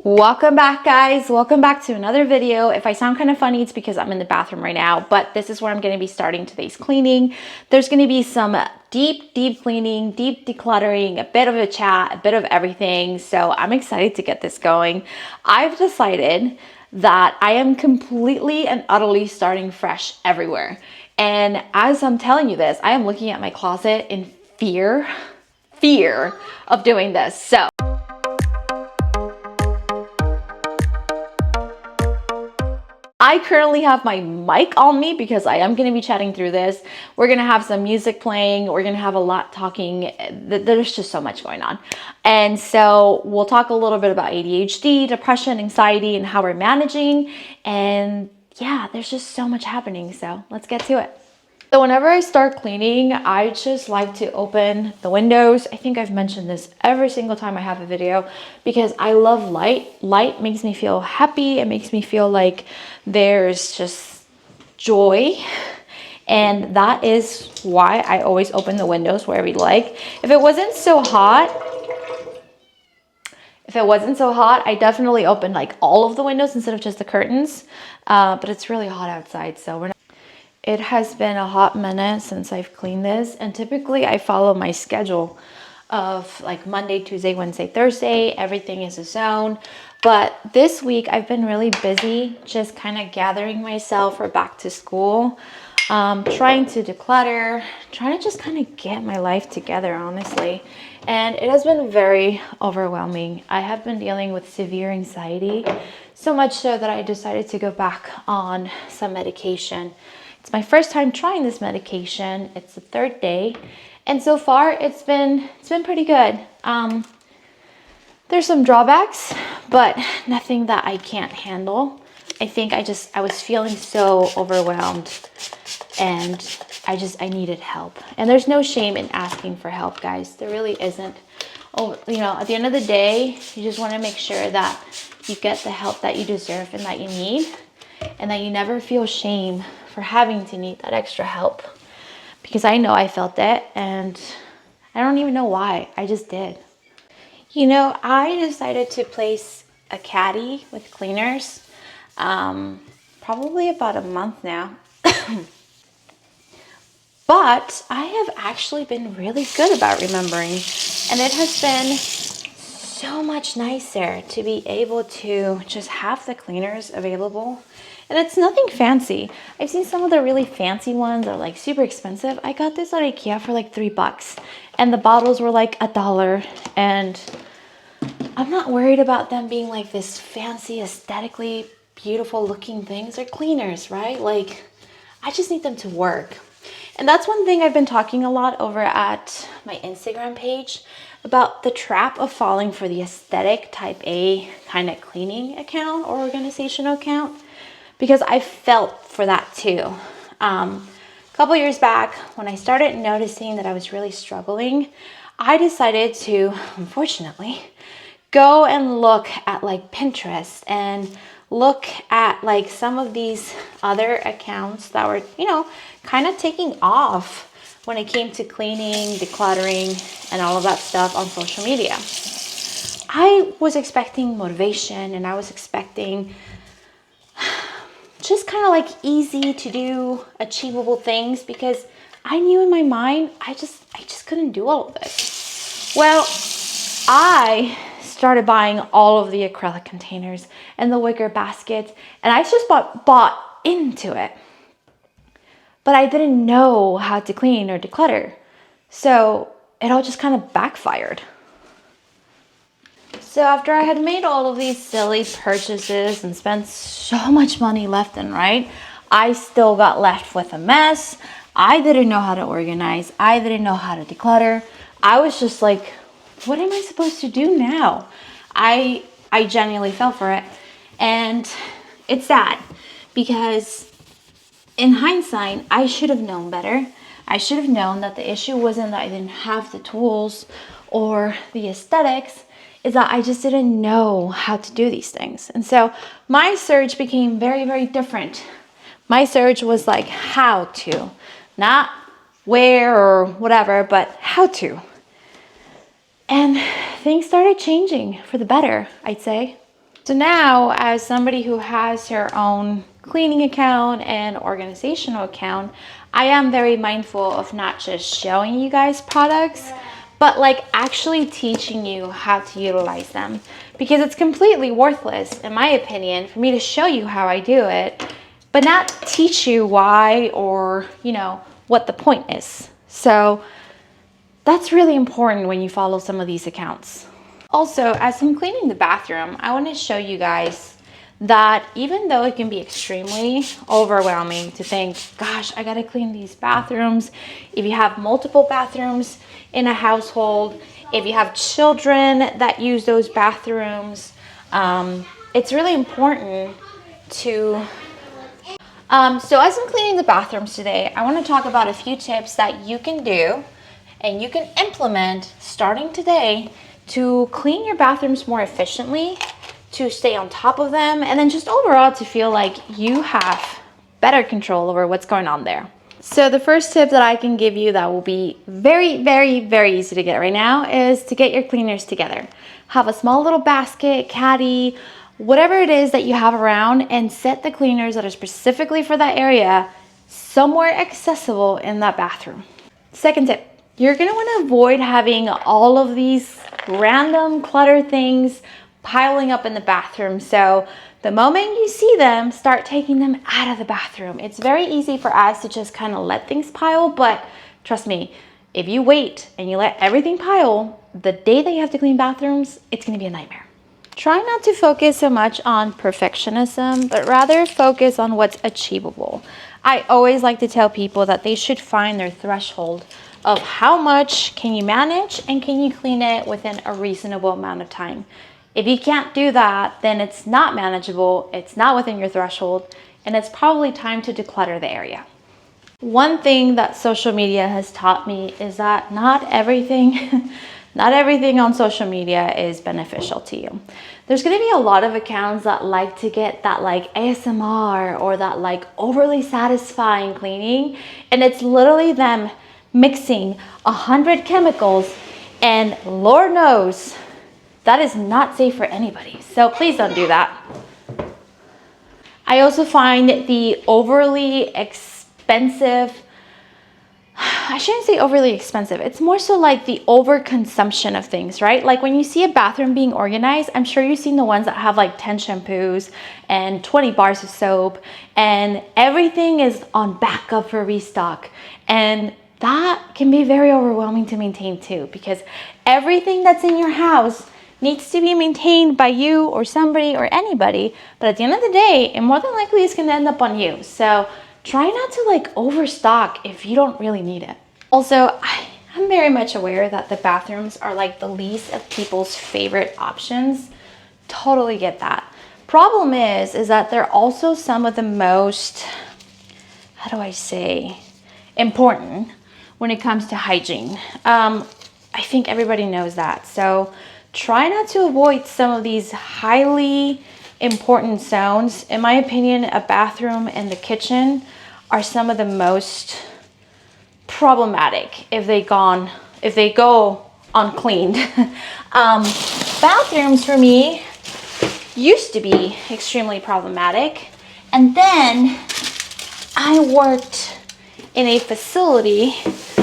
Welcome back, guys. Welcome back to another video. If I sound kind of funny, it's because I'm in the bathroom right now, but this is where I'm going to be starting today's cleaning. There's going to be some deep cleaning, deep decluttering, a bit of a chat, a bit of everything. So I'm excited to get this going. I've decided that I am completely and utterly starting fresh everywhere. And as I'm telling you this, I am looking at my closet in fear of doing this. So I currently have my mic on me because I am going to be chatting through this. We're going to have some music playing. We're going to have a lot talking. There's just so much going on. And so we'll talk a little bit about ADHD, depression, anxiety, and how we're managing. And yeah, there's just so much happening. So let's get to it. So whenever I start cleaning, I just like to open the windows. I think I've mentioned this every single time I have a video because I love light. Light makes me feel happy. It makes me feel like there's just joy. And that is why I always open the windows wherever you like. If it wasn't so hot, I definitely open like all of the windows instead of just the curtains. But it's really hot outside, so we're not. It has been a hot minute since I've cleaned this, and typically I follow my schedule of like Monday, Tuesday, Wednesday, Thursday. Everything is a zone. But this week I've been really busy just kind of gathering myself for back to school, trying to declutter, trying to just kind of get my life together, honestly. And it has been very overwhelming. I have been dealing with severe anxiety, so much so that I decided to go back on some medication. It's my first time trying this medication. It's the third day, and so far it's been pretty good. There's some drawbacks, but nothing that I can't handle. I think I was feeling so overwhelmed, and I needed help. And there's no shame in asking for help, guys. There really isn't. Oh, at the end of the day, you just want to make sure that you get the help that you deserve and that you need, and that you never feel shame for having to need that extra help, because I know I felt it, and I don't even know why. I just did. I decided to place a caddy with cleaners probably about a month now. But I have actually been really good about remembering, and it has been so much nicer to be able to just have the cleaners available. And it's nothing fancy. I've seen some of the really fancy ones are like super expensive. I got this at IKEA for like $3, and the bottles were like $1. And I'm not worried about them being like this fancy, aesthetically beautiful looking things. They're cleaners, right? Like, I just need them to work. And that's one thing I've been talking a lot over at my Instagram page about, the trap of falling for the aesthetic type A kind of cleaning account or organizational account, because I felt for that too. A couple years back, when I started noticing that I was really struggling, I decided to, unfortunately, go and look at like Pinterest and look at like some of these other accounts that were, kind of taking off when it came to cleaning, decluttering, and all of that stuff on social media. I was expecting motivation, and I was expecting just kind of like easy to do, achievable things, because I knew in my mind I just couldn't do all of this. Well, I started buying all of the acrylic containers and the wicker baskets, and I just bought into it. But I didn't know how to clean or declutter, so it all just kind of backfired. So after I had made all of these silly purchases and spent so much money left and right, I still got left with a mess. I didn't know how to organize. I didn't know how to declutter. I was just like, what am I supposed to do now? I genuinely fell for it. And it's sad because in hindsight, I should have known better. I should have known that the issue wasn't that I didn't have the tools or the aesthetics, is that I just didn't know how to do these things. And so my search became very, very different. My search was like how to, not where or whatever, but how to. And things started changing for the better, I'd say. So now, as somebody who has her own cleaning account and organizational account, I am very mindful of not just showing you guys products, but like actually teaching you how to utilize them, because it's completely worthless, in my opinion, for me to show you how I do it, but not teach you why or, you know, what the point is. So that's really important when you follow some of these accounts. Also, as I'm cleaning the bathroom, I want to show you guys that even though it can be extremely overwhelming to think, gosh, I gotta clean these bathrooms. If you have multiple bathrooms in a household, if you have children that use those bathrooms, it's really important to... So as I'm cleaning the bathrooms today, I want to talk about a few tips that you can do and you can implement starting today to clean your bathrooms more efficiently, to stay on top of them, and then just overall to feel like you have better control over what's going on there. So the first tip that I can give you that will be very, very, very easy to get right now is to get your cleaners together. Have a small little basket, caddy, whatever it is that you have around, and set the cleaners that are specifically for that area somewhere accessible in that bathroom. Second tip, you're gonna wanna avoid having all of these random clutter things piling up in the bathroom. So the moment you see them, start taking them out of the bathroom. It's very easy for us to just kind of let things pile, but trust me, if you wait and you let everything pile, the day that you have to clean bathrooms, it's gonna be a nightmare. Try not to focus so much on perfectionism, but rather focus on what's achievable. I always like to tell people that they should find their threshold of how much can you manage and can you clean it within a reasonable amount of time. If you can't do that, then it's not manageable, it's not within your threshold, and it's probably time to declutter the area. One thing that social media has taught me is that not everything on social media is beneficial to you. There's gonna be a lot of accounts that like to get that like ASMR or that like overly satisfying cleaning, and it's literally them mixing 100 chemicals, and Lord knows that is not safe for anybody. So please don't do that. I also find the overly expensive, I shouldn't say overly expensive, it's more so like the overconsumption of things, right? Like when you see a bathroom being organized, I'm sure you've seen the ones that have like 10 shampoos and 20 bars of soap, and everything is on backup for restock. And that can be very overwhelming to maintain too, because everything that's in your house needs to be maintained by you or somebody or anybody, but at the end of the day, it more than likely is gonna end up on you. So try not to like overstock if you don't really need it. Also, I'm very much aware that the bathrooms are like the least of people's favorite options. Totally get that. Problem is that they're also some of the most, how do I say, important when it comes to hygiene. I think everybody knows that. So try not to avoid some of these highly important zones. In my opinion, a bathroom and the kitchen are some of the most problematic if they go uncleaned. Bathrooms for me used to be extremely problematic, and then I worked in a facility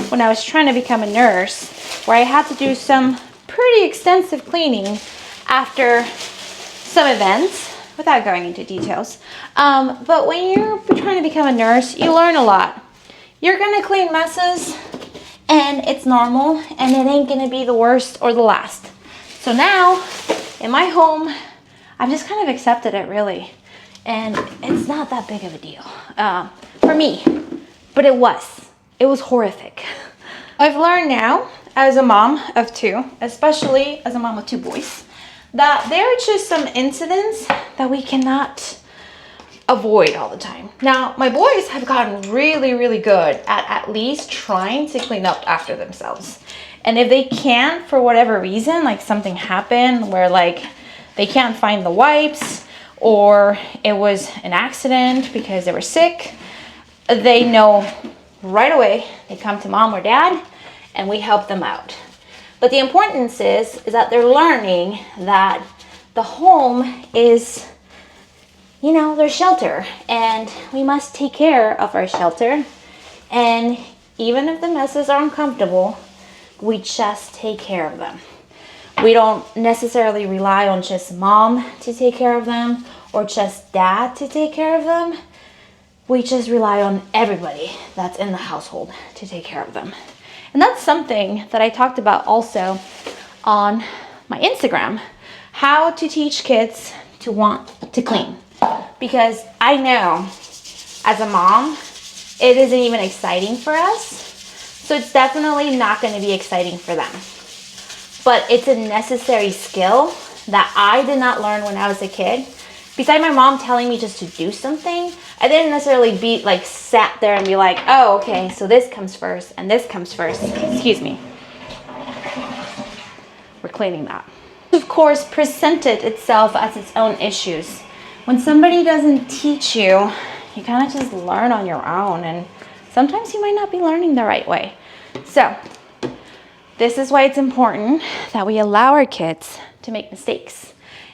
when I was trying to become a nurse, where I had to do some pretty extensive cleaning after some events, without going into details. But when you're trying to become a nurse, you learn a lot. You're gonna clean messes, and it's normal, and it ain't gonna be the worst or the last. So now, in my home, I've just kind of accepted it, really. And it's not that big of a deal for me, but it was horrific. I've learned now, as a mom of two, especially as a mom of two boys, that there are just some incidents that we cannot avoid all the time. Now, my boys have gotten really, really good at least trying to clean up after themselves. And if they can't, for whatever reason, like something happened where like they can't find the wipes, or it was an accident because they were sick, they know right away. They come to mom or dad, and we help them out. But the importance is that they're learning that the home is, you know, their shelter, and we must take care of our shelter. And even if the messes are uncomfortable, we just take care of them. We don't necessarily rely on just mom to take care of them or just dad to take care of them. We just rely on everybody that's in the household to take care of them. And that's something that I talked about also on my Instagram, how to teach kids to want to clean. Because I know as a mom, it isn't even exciting for us. So it's definitely not going to be exciting for them. But it's a necessary skill that I did not learn when I was a kid. Besides my mom telling me just to do something, I didn't necessarily be like sat there and be like, oh, okay, so this comes first and this comes first. Excuse me. We're cleaning that. Of course, presented itself as its own issues. When somebody doesn't teach you, you kind of just learn on your own, and sometimes you might not be learning the right way. So this is why it's important that we allow our kids to make mistakes.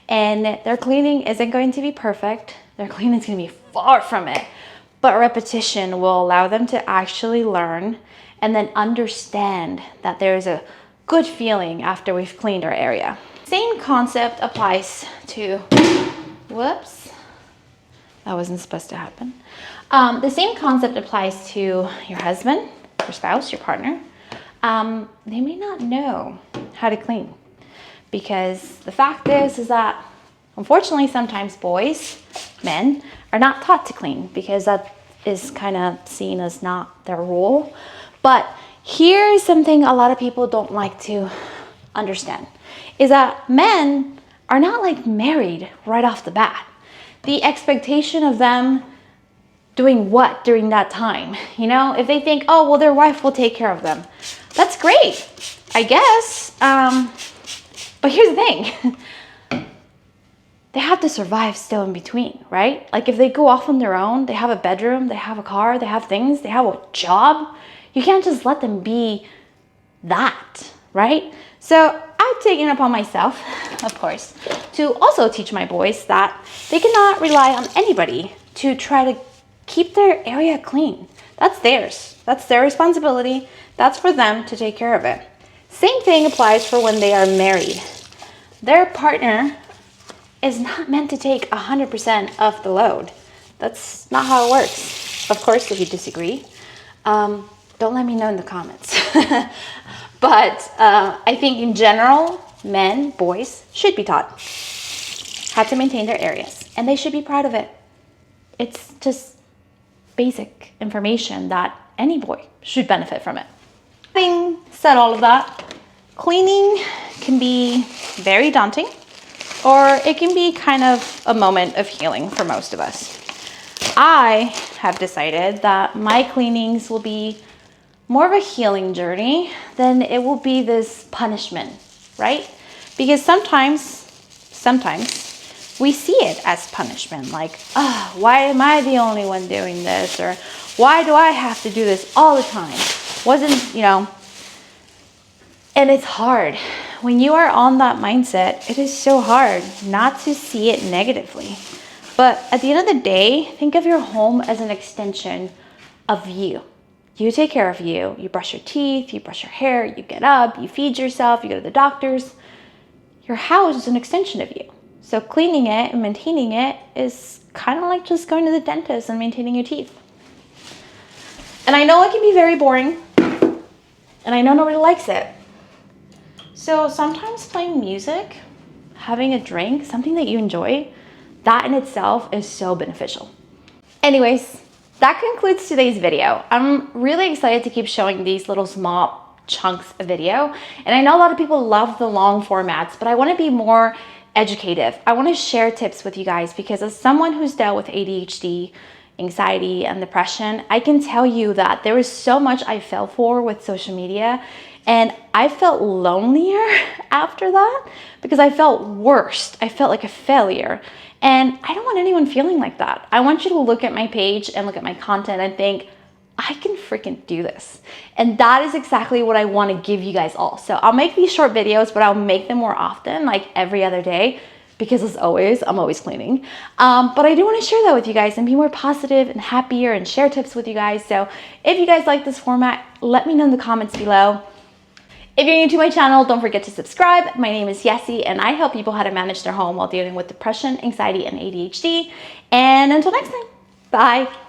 And their cleaning isn't going to be perfect. Their cleaning is going to be far from it. But repetition will allow them to actually learn and then understand that there's a good feeling after we've cleaned our area. Same concept applies to, whoops, that wasn't supposed to happen. The same concept applies to your husband, your spouse, your partner. They may not know how to clean, because the fact is that unfortunately sometimes boys, men, are not taught to clean because that is kind of seen as not their role. But here is something a lot of people don't like to understand, is that men are not like married right off the bat. The expectation of them doing what during that time, you know, if they think, oh, well, their wife will take care of them. That's great, I guess. But here's the thing. They have to survive still in between, right? Like if they go off on their own, they have a bedroom, they have a car, they have things, they have a job. You can't just let them be that, right? So I've taken it upon myself, of course, to also teach my boys that they cannot rely on anybody to try to keep their area clean. That's theirs. That's their responsibility. That's for them to take care of it. Same thing applies for when they are married. Their partner is not meant to take 100% of the load. That's not how it works. Of course, if you disagree, don't let me know in the comments. But I think in general, men, boys should be taught how to maintain their areas, and they should be proud of it. It's just basic information that any boy should benefit from it. Having said all of that, cleaning can be very daunting, or it can be kind of a moment of healing for most of us. I have decided that my cleanings will be more of a healing journey than it will be this punishment, right? Because sometimes we see it as punishment, like, oh, why am I the only one doing this? Or why do I have to do this all the time? Wasn't, you know, and it's hard. When you are on that mindset, it is so hard not to see it negatively. But at the end of the day, think of your home as an extension of you. You take care of you. You brush your teeth, you brush your hair, you get up, you feed yourself, you go to the doctors. Your house is an extension of you. So cleaning it and maintaining it is kind of like just going to the dentist and maintaining your teeth. And I know it can be very boring, and I know nobody likes it. So sometimes playing music, having a drink, something that you enjoy, that in itself is so beneficial. Anyways, that concludes today's video. I'm really excited to keep showing these little small chunks of video. And I know a lot of people love the long formats, but I want to be more educative. I want to share tips with you guys because as someone who's dealt with ADHD, anxiety, and depression, I can tell you that there was so much I fell for with social media, and I felt lonelier after that because I felt worse. I felt like a failure. And I don't want anyone feeling like that. I want you to look at my page and look at my content and think, I can freaking do this. And that is exactly what I want to give you guys all. So I'll make these short videos, but I'll make them more often, like every other day, because as always, I'm always cleaning. But I do want to share that with you guys and be more positive and happier and share tips with you guys. So if you guys like this format, let me know in the comments below. If you're new to my channel, don't forget to subscribe. My name is Yessie, and I help people how to manage their home while dealing with depression, anxiety, and ADHD. And until next time, bye.